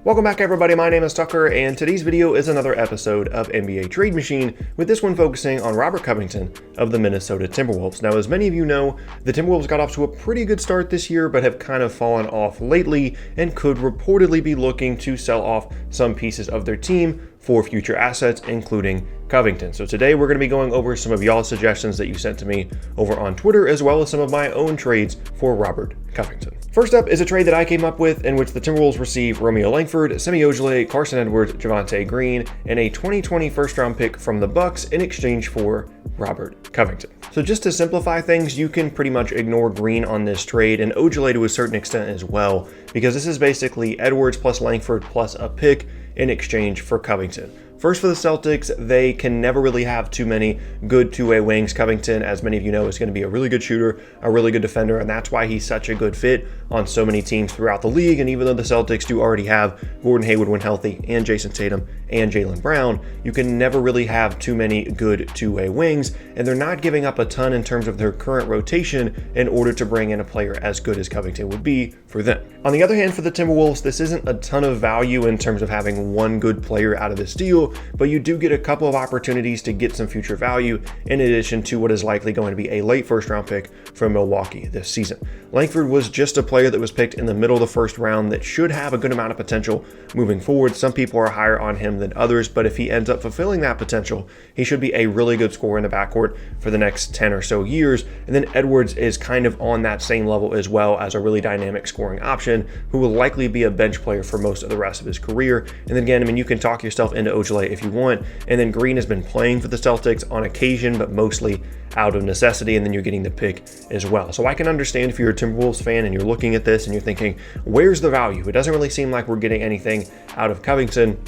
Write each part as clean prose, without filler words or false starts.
Welcome back everybody, my name is Tucker, and today's video is another episode of NBA Trade Machine, with this one focusing on Robert Covington of the Minnesota Timberwolves. Now, as many of you know, the Timberwolves got off to a pretty good start this year, but have kind of fallen off lately, and could reportedly be looking to sell off some pieces of their team for future assets, including Covington. So today we're going to be going over some of y'all's suggestions that you sent to me over on Twitter, as well as some of my own trades for Robert Covington. First up is a trade that I came up with, in which the Timberwolves receive Romeo Langford, Semi Ojeleye, Carson Edwards, Javonte Green, and a 2020 first-round pick from the Bucks in exchange for Robert Covington. So just to simplify things, you can pretty much ignore Green on this trade, and Ojeleye to a certain extent as well, because this is basically Edwards plus Langford plus a pick in exchange for Covington. First, for the Celtics, they can never really have too many good two-way wings. Covington, as many of you know, is going to be a really good shooter, a really good defender, and that's why he's such a good fit on so many teams throughout the league. And even though the Celtics do already have Gordon Hayward when healthy, and Jason Tatum, and Jaylen Brown, you can never really have too many good two-way wings, and they're not giving up a ton in terms of their current rotation in order to bring in a player as good as Covington would be for them. On the other hand, for the Timberwolves, this isn't a ton of value in terms of having one good player out of this deal, but you do get a couple of opportunities to get some future value in addition to what is likely going to be a late first-round pick from Milwaukee this season. Langford was just a player that was picked in the middle of the first round that should have a good amount of potential moving forward. Some people are higher on him than others, but if he ends up fulfilling that potential, he should be a really good scorer in the backcourt for the next 10 or so years. And then Edwards is kind of on that same level as well, as a really dynamic scoring option who will likely be a bench player for most of the rest of his career. And then again, you can talk yourself into Ojeleye if you want. And then Green has been playing for the Celtics on occasion, but mostly out of necessity, and then you're getting the pick as well. So I can understand if you're a Timberwolves fan and you're looking at this and you're thinking, where's the value? It doesn't really seem like we're getting anything out of Covington.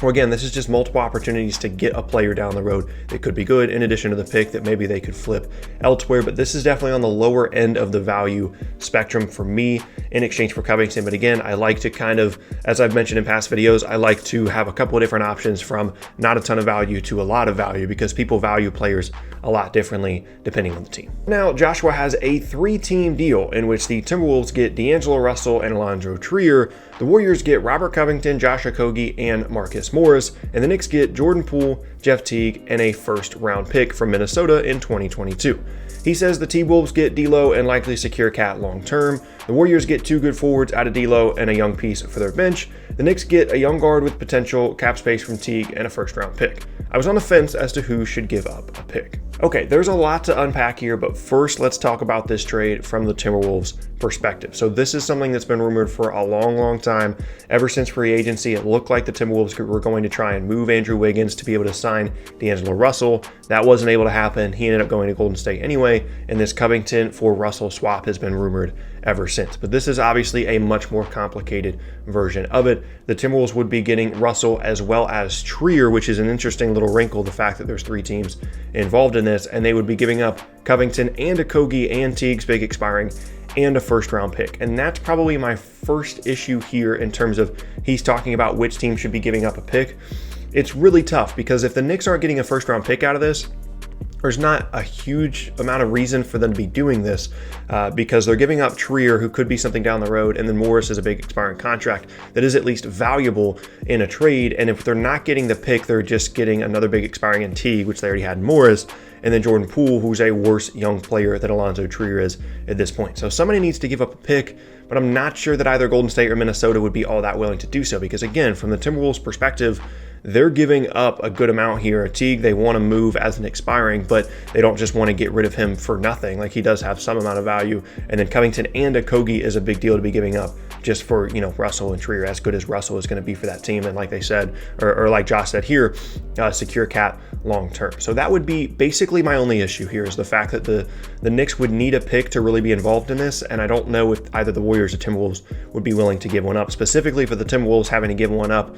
Well, again, this is just multiple opportunities to get a player down the road that could be good, in addition to the pick that maybe they could flip elsewhere. But this is definitely on the lower end of the value spectrum for me in exchange for Covington. But again, I like to kind of, as I've mentioned in past videos, I like to have a couple of different options from not a ton of value to a lot of value, because people value players a lot differently depending on the team. Now, Joshua has a 3-team deal in which the Timberwolves get D'Angelo Russell and Alonzo Trier. The Warriors get Robert Covington, Josh Okogie, and Marcus Morris, and the Knicks get Jordan Poole, Jeff Teague, and a first-round pick from Minnesota in 2022. He says the T-Wolves get D'Lo and likely secure Cat long-term. The Warriors get 2 good forwards out of D'Lo and a young piece for their bench. The Knicks get a young guard with potential, cap space from Teague, and a first-round pick. I was on the fence as to who should give up a pick. Okay, there's a lot to unpack here, but first let's talk about this trade from the Timberwolves' perspective. So this is something that's been rumored for a long time. Ever since free agency, it looked like the Timberwolves were going to try and move Andrew Wiggins to be able to sign D'Angelo Russell. That wasn't able to happen. He ended up going to Golden State anyway, and this Covington for Russell swap has been rumored ever since. But this is obviously a much more complicated version of it. The Timberwolves would be getting Russell as well as Trier, which is an interesting little wrinkle, the fact that there's 3 teams involved in this, and they would be giving up Covington and Okogie and Teague's big expiring and a first-round pick. And that's probably my first issue here in terms of he's talking about which team should be giving up a pick. It's really tough, because if the Knicks aren't getting a first-round pick out of this, there's not a huge amount of reason for them to be doing this, because they're giving up Trier, who could be something down the road, and then Morris is a big expiring contract that is at least valuable in a trade. And if they're not getting the pick, they're just getting another big expiring in Teague, which they already had in Morris, and then Jordan Poole, who's a worse young player than Alonzo Trier is at this point. So somebody needs to give up a pick, but I'm not sure that either Golden State or Minnesota would be all that willing to do so, because again, from the Timberwolves' perspective, they're giving up a good amount here. Teague, they want to move as an expiring, but they don't just want to get rid of him for nothing. Like, he does have some amount of value. And then Covington and Okogie is a big deal to be giving up just for, Russell and Trier, as good as Russell is going to be for that team. And like they said, or like Josh said here, secure Cat long term. So that would be basically my only issue here, is the fact that the Knicks would need a pick to really be involved in this. And I don't know if either the Warriors or Timberwolves would be willing to give one up, specifically for the Timberwolves having to give one up,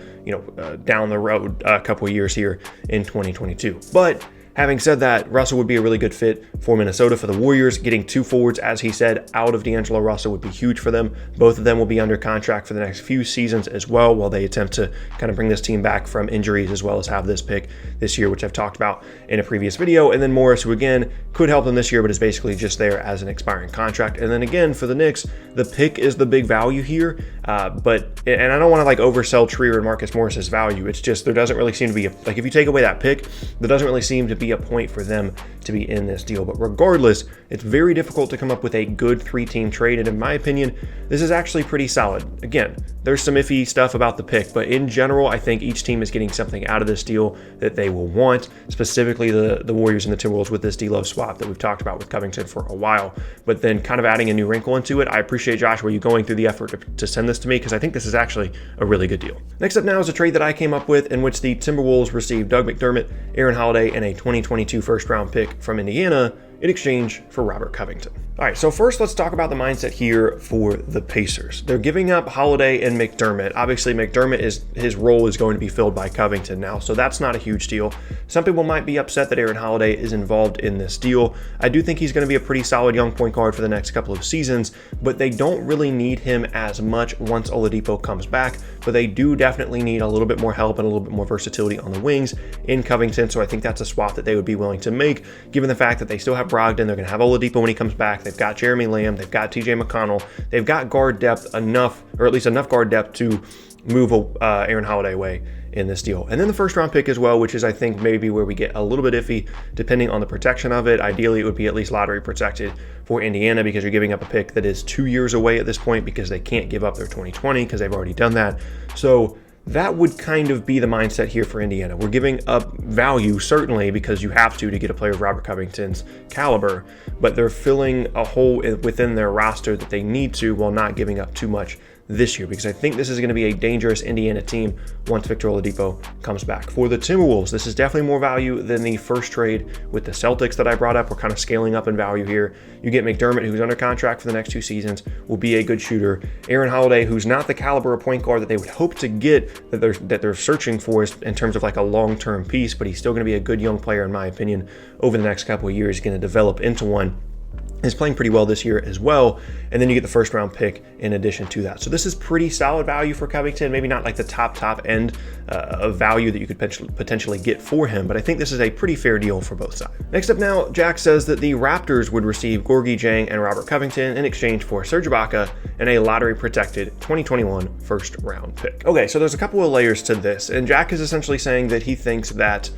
down the road a couple years here in 2022. But Having said that, Russell would be a really good fit for Minnesota for the Warriors. Getting 2 forwards, as he said, out of D'Angelo Russell would be huge for them. Both of them will be under contract for the next few seasons as well, while they attempt to kind of bring this team back from injuries, as well as have this pick this year, which I've talked about in a previous video. And then Morris, who again could help them this year, but is basically just there as an expiring contract. And then again, for the Knicks, the pick is the big value here. But I don't want to like oversell Trier and Marcus Morris's value. It's just there doesn't really seem to be like if you take away that pick, there doesn't really seem to be a point for them to be in this deal. But regardless, it's very difficult to come up with a good 3-team trade, and in my opinion, this is actually pretty solid. Again, there's some iffy stuff about the pick, but in general, I think each team is getting something out of this deal that they will want, specifically the Warriors and the Timberwolves with this D-Love swap that we've talked about with Covington for a while. But then kind of adding a new wrinkle into it, I appreciate, Josh, where you going through the effort to send this to me, because I think this is actually a really good deal. Next up now is a trade that I came up with in which the Timberwolves received Doug McDermott, Aaron Holiday, and a 2022 first-round pick from Indiana in exchange for Robert Covington. All right, so first let's talk about the mindset here for the Pacers. They're giving up Holiday and McDermott. Obviously, McDermott his role is going to be filled by Covington now, so that's not a huge deal. Some people might be upset that Aaron Holiday is involved in this deal. I do think he's going to be a pretty solid young point guard for the next couple of seasons, but they don't really need him as much once Oladipo comes back, but they do definitely need a little bit more help and a little bit more versatility on the wings in Covington, so I think that's a swap that they would be willing to make, given the fact that they still have Brogdon, they're going to have Oladipo when he comes back, they've got Jeremy Lamb, they've got TJ McConnell, they've got guard depth enough, or at least enough guard depth to move Aaron Holiday away in this deal. And then the first round pick as well, which is I think maybe where we get a little bit iffy depending on the protection of it. Ideally, it would be at least lottery protected for Indiana, because you're giving up a pick that is 2 years away at this point, because they can't give up their 2020 because they've already done that. So that would kind of be the mindset here for Indiana. We're giving up value, certainly, because you have to get a player of Robert Covington's caliber, but they're filling a hole within their roster that they need to while not giving up too much this year, because I think this is going to be a dangerous Indiana team once Victor Oladipo comes back. For the Timberwolves, this is definitely more value than the first trade with the Celtics that I brought up. We're kind of scaling up in value here. You get McDermott, who's under contract for the next 2 seasons, will be a good shooter. Aaron Holiday, who's not the caliber of point guard that they would hope to get, that they're searching for in terms of like a long-term piece, but he's still going to be a good young player, in my opinion, over the next couple of years. He's going to develop into one. Is playing pretty well this year as well, and then you get the first round pick in addition to that. So this is pretty solid value for Covington, maybe not like the top end of value that you could potentially get for him, but I think this is a pretty fair deal for both sides. Next up now, Jack says that the Raptors would receive Gorgui Dieng and Robert Covington in exchange for Serge Ibaka and a lottery protected 2021 first round pick. Okay, so there's a couple of layers to this, and Jack is essentially saying that he thinks that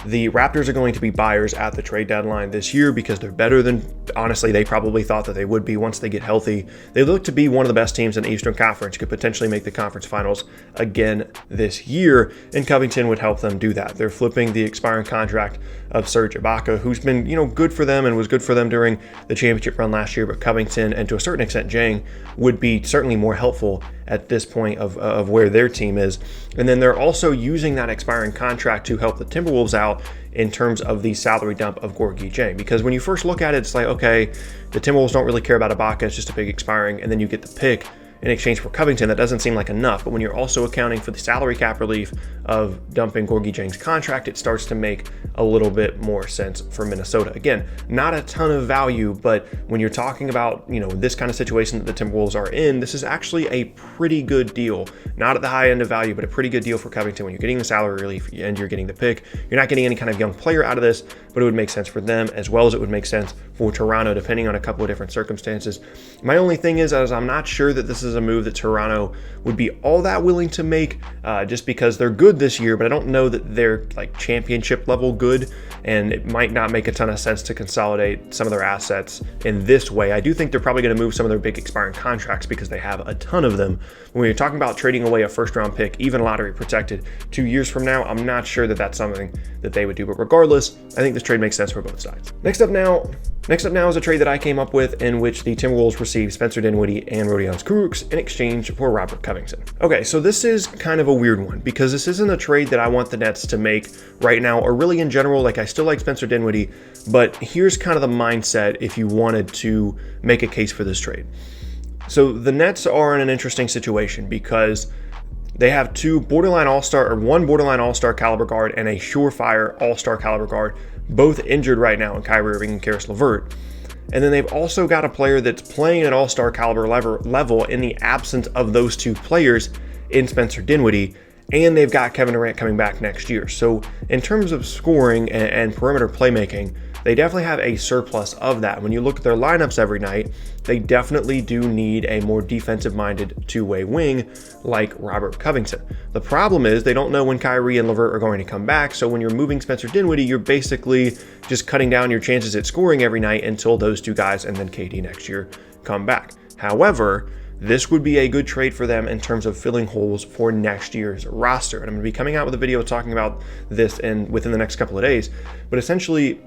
the Raptors are going to be buyers at the trade deadline this year because they're better than, honestly, they probably thought that they would be once they get healthy. They look to be one of the best teams in the Eastern Conference, could potentially make the conference finals again this year, and Covington would help them do that. They're flipping the expiring contract of Serge Ibaka, who's been, good for them and was good for them during the championship run last year, but Covington, and to a certain extent Dieng, would be certainly more helpful at this point of where their team is. And then they're also using that expiring contract to help the Timberwolves out in terms of the salary dump of Gorgui Dieng. Because when you first look at it, it's like, okay, the Timberwolves don't really care about Ibaka, it's just a big expiring, and then you get the pick in exchange for Covington. That doesn't seem like enough, but when you're also accounting for the salary cap relief of dumping Gorgui Dieng's contract, it starts to make a little bit more sense for Minnesota. Again, not a ton of value, but when you're talking about, this kind of situation that the Timberwolves are in, this is actually a pretty good deal. Not at the high end of value, but a pretty good deal for Covington when you're getting the salary relief and you're getting the pick. You're not getting any kind of young player out of this, but it would make sense for them as well as it would make sense for Toronto, depending on a couple of different circumstances. My only thing is I'm not sure that this is a move that Toronto would be all that willing to make, just because they're good this year, but I don't know that they're like championship level good, and it might not make a ton of sense to consolidate some of their assets in this way. I do think they're probably going to move some of their big expiring contracts because they have a ton of them. When you're talking about trading away a first round pick, even lottery protected 2 years from now, I'm not sure that that's something that they would do, but regardless, I think this trade makes sense for both sides. Next up now is a trade that I came up with in which the Timberwolves received Spencer Dinwiddie and Rodion Kurucs in exchange for Robert Covington. Okay, so this is kind of a weird one because this isn't a trade that I want the Nets to make right now, or really in general. Like, I still like Spencer Dinwiddie, but here's kind of the mindset if you wanted to make a case for this trade. So the Nets are in an interesting situation because they have one borderline all-star caliber guard and a surefire all-star caliber guard, both injured right now in Kyrie Irving and Karis LeVert. And then they've also got a player that's playing an all-star caliber level in the absence of those two players in Spencer Dinwiddie. And they've got Kevin Durant coming back next year. So in terms of scoring and perimeter playmaking, they definitely have a surplus of that. When you look at their lineups every night, they definitely do need a more defensive-minded two-way wing like Robert Covington. The problem is they don't know when Kyrie and LeVert are going to come back, so when you're moving Spencer Dinwiddie, you're basically just cutting down your chances at scoring every night until those two guys and then KD next year come back. However, this would be a good trade for them in terms of filling holes for next year's roster. And I'm going to be coming out with a video talking about this within the next couple of days. But essentially,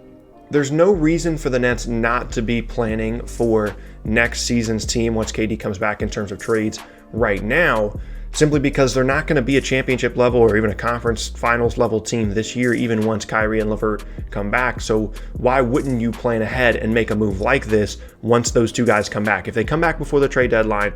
there's no reason for the Nets not to be planning for next season's team once KD comes back in terms of trades right now, simply because they're not going to be a championship level or even a conference finals level team this year, even once Kyrie and LeVert come back. So why wouldn't you plan ahead and make a move like this once those two guys come back? If they come back before the trade deadline,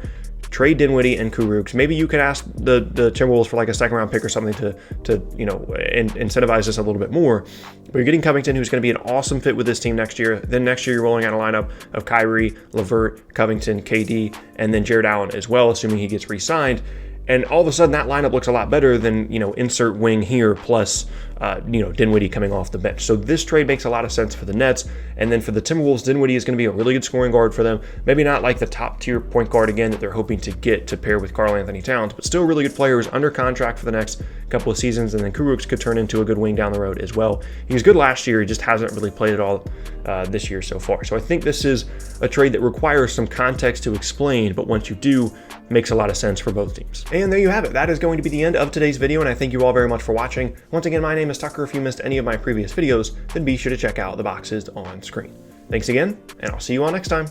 trade Dinwiddie and Kurucs. Maybe you could ask the Timberwolves for like a second round pick or something to incentivize this a little bit more. But you're getting Covington, who's going to be an awesome fit with this team next year. Then next year you're rolling out a lineup of Kyrie, LeVert, Covington, KD, and then Jared Allen as well, assuming he gets re-signed. And all of a sudden, that lineup looks a lot better than, insert wing here plus, Dinwiddie coming off the bench. So this trade makes a lot of sense for the Nets. And then for the Timberwolves, Dinwiddie is going to be a really good scoring guard for them. Maybe not like the top tier point guard again that they're hoping to get to pair with Karl Anthony Towns, but still a really good player who's under contract for the next couple of seasons. And then Kurucs could turn into a good wing down the road as well. He was good last year. He just hasn't really played at all this year so far. So I think this is a trade that requires some context to explain, but once you do, makes a lot of sense for both teams. And there you have it. That is going to be the end of today's video, and I thank you all very much for watching. Once again, my name is Tucker. If you missed any of my previous videos, then be sure to check out the boxes on screen. Thanks again, and I'll see you all next time.